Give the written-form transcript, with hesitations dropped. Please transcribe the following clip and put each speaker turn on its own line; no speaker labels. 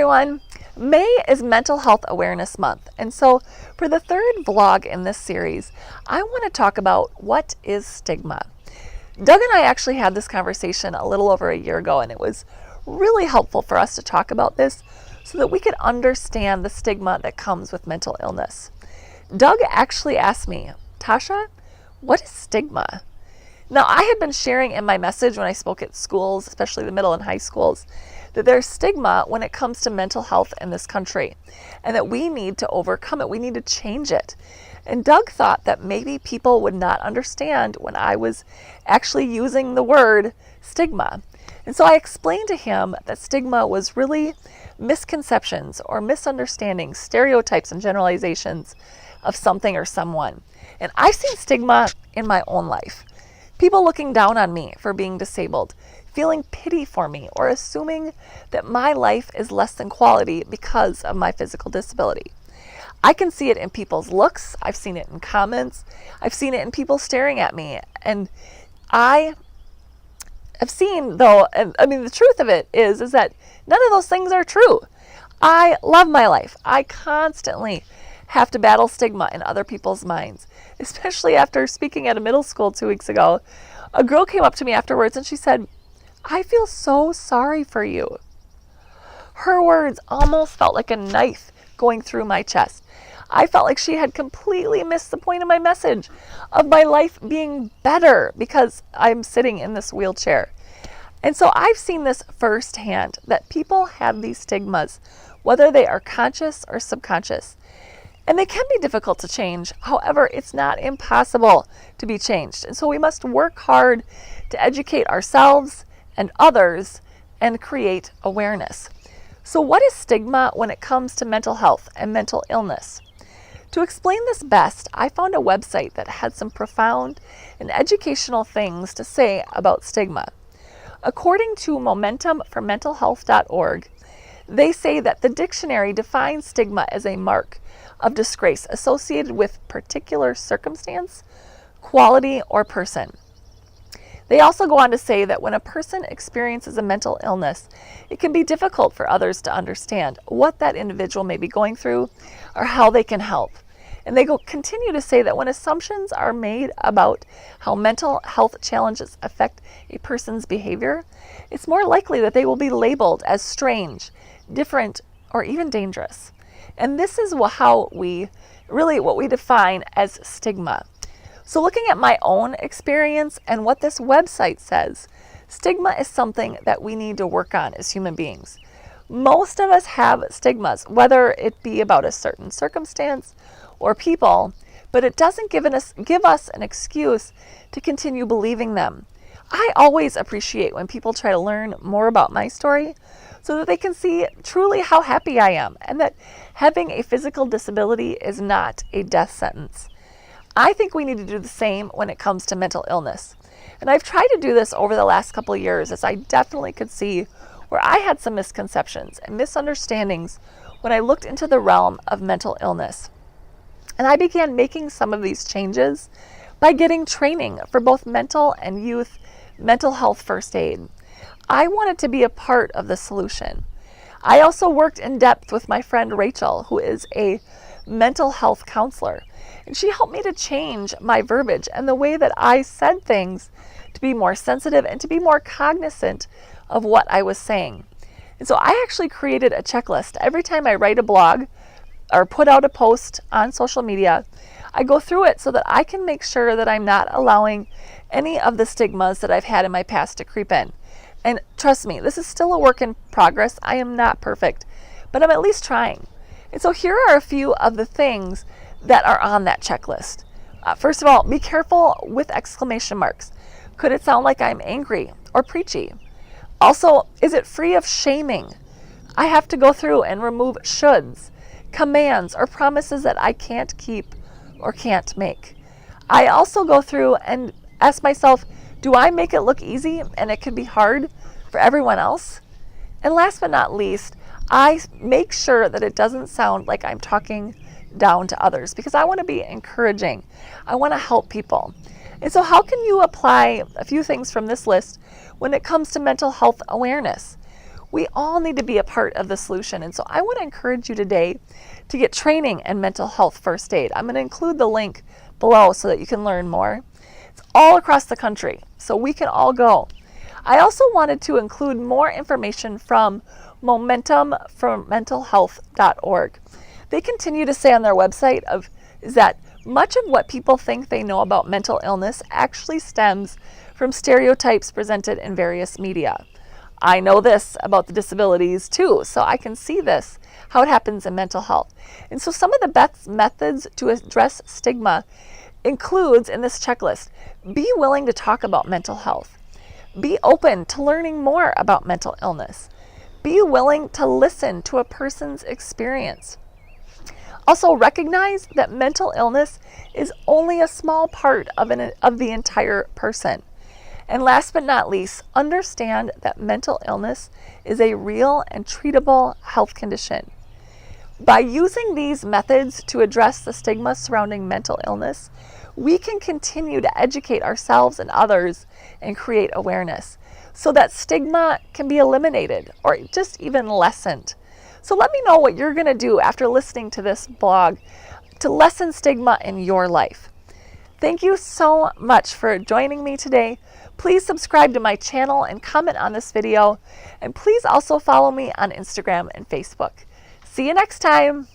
everyone. May is Mental Health Awareness Month, and so for the third vlog in this series, I want to talk about what is stigma. Doug and I actually had this conversation a little over a year ago, and it was really helpful for us to talk about this so that we could understand the stigma that comes with mental illness. Doug actually asked me, Tasha, what is stigma? Now, I had been sharing in my message when I spoke at schools, especially the middle and high schools, that there's stigma when it comes to mental health in this country and that we need to overcome it. We need to change it. And Doug thought that maybe people would not understand when I was actually using the word stigma. And so I explained to him that stigma was really misconceptions or misunderstandings, stereotypes and generalizations of something or someone. And I've seen stigma in my own life. People looking down on me for being disabled, feeling pity for me, or assuming that my life is less than quality because of my physical disability. I can see it in people's looks. I've seen it in comments. I've seen it in people staring at me. And I have seen, though, the truth of it is that none of those things are true. I love my life. I constantly have to battle stigma in other people's minds, especially after speaking at a middle school 2 weeks ago. A girl came up to me afterwards and she said, I feel so sorry for you. Her words almost felt like a knife going through my chest. I felt like she had completely missed the point of my message of my life being better because I'm sitting in this wheelchair. And so I've seen this firsthand, that people have these stigmas, whether they are conscious or subconscious. And they can be difficult to change. However, it's not impossible to be changed. And so we must work hard to educate ourselves and others and create awareness. So what is stigma when it comes to mental health and mental illness? To explain this best, I found a website that had some profound and educational things to say about stigma. According to momentumformentalhealth.org, they say that the dictionary defines stigma as a mark of disgrace associated with particular circumstance, quality, or person. They also go on to say that when a person experiences a mental illness, it can be difficult for others to understand what that individual may be going through or how they can help. And they continue to say that when assumptions are made about how mental health challenges affect a person's behavior, it's more likely that they will be labeled as strange, different, or even dangerous. And this is what we define as stigma. So looking at my own experience and what this website says, stigma is something that we need to work on as human beings. Most of us have stigmas, whether it be about a certain circumstance or people, but it doesn't give us an excuse to continue believing them. I always appreciate when people try to learn more about my story so that they can see truly how happy I am and that having a physical disability is not a death sentence. I think we need to do the same when it comes to mental illness. And I've tried to do this over the last couple of years, as I definitely could see where I had some misconceptions and misunderstandings when I looked into the realm of mental illness. And I began making some of these changes by getting training for both mental and youth mental health first aid. I wanted to be a part of the solution. I also worked in depth with my friend Rachel, who is a mental health counselor, and she helped me to change my verbiage and the way that I said things to be more sensitive and to be more cognizant of what I was saying. And so I actually created a checklist. Every time I write a blog or put out a post on social media, I go through it so that I can make sure that I'm not allowing any of the stigmas that I've had in my past to creep in. And trust me, this is still a work in progress. I am not perfect, but I'm at least trying. And so here are a few of the things that are on that checklist. First of all, be careful with exclamation marks. Could it sound like I'm angry or preachy? Also, is it free of shaming? I have to go through and remove shoulds, commands, or promises that I can't keep or can't make. I also go through and ask myself, do I make it look easy and it can be hard for everyone else? And last but not least, I make sure that it doesn't sound like I'm talking down to others because I want to be encouraging. I want to help people. And so how can you apply a few things from this list when it comes to mental health awareness? We all need to be a part of the solution. And so I want to encourage you today to get training in mental health first aid. I'm going to include the link below so that you can learn more. It's all across the country, so we can all go. I also wanted to include more information from momentumformentalhealth.org. They continue to say on their website is that much of what people think they know about mental illness actually stems from stereotypes presented in various media. I know this about the disabilities too, so I can see this, how it happens in mental health. And so some of the best methods to address stigma includes in this checklist: be willing to talk about mental health. Be open to learning more about mental illness. Be willing to listen to a person's experience. Also recognize that mental illness is only a small part of the entire person. And last but not least, understand that mental illness is a real and treatable health condition. By using these methods to address the stigma surrounding mental illness, we can continue to educate ourselves and others and create awareness so that stigma can be eliminated or just even lessened. So let me know what you're going to do after listening to this blog to lessen stigma in your life. Thank you so much for joining me today. Please subscribe to my channel and comment on this video. And please also follow me on Instagram and Facebook. See you next time.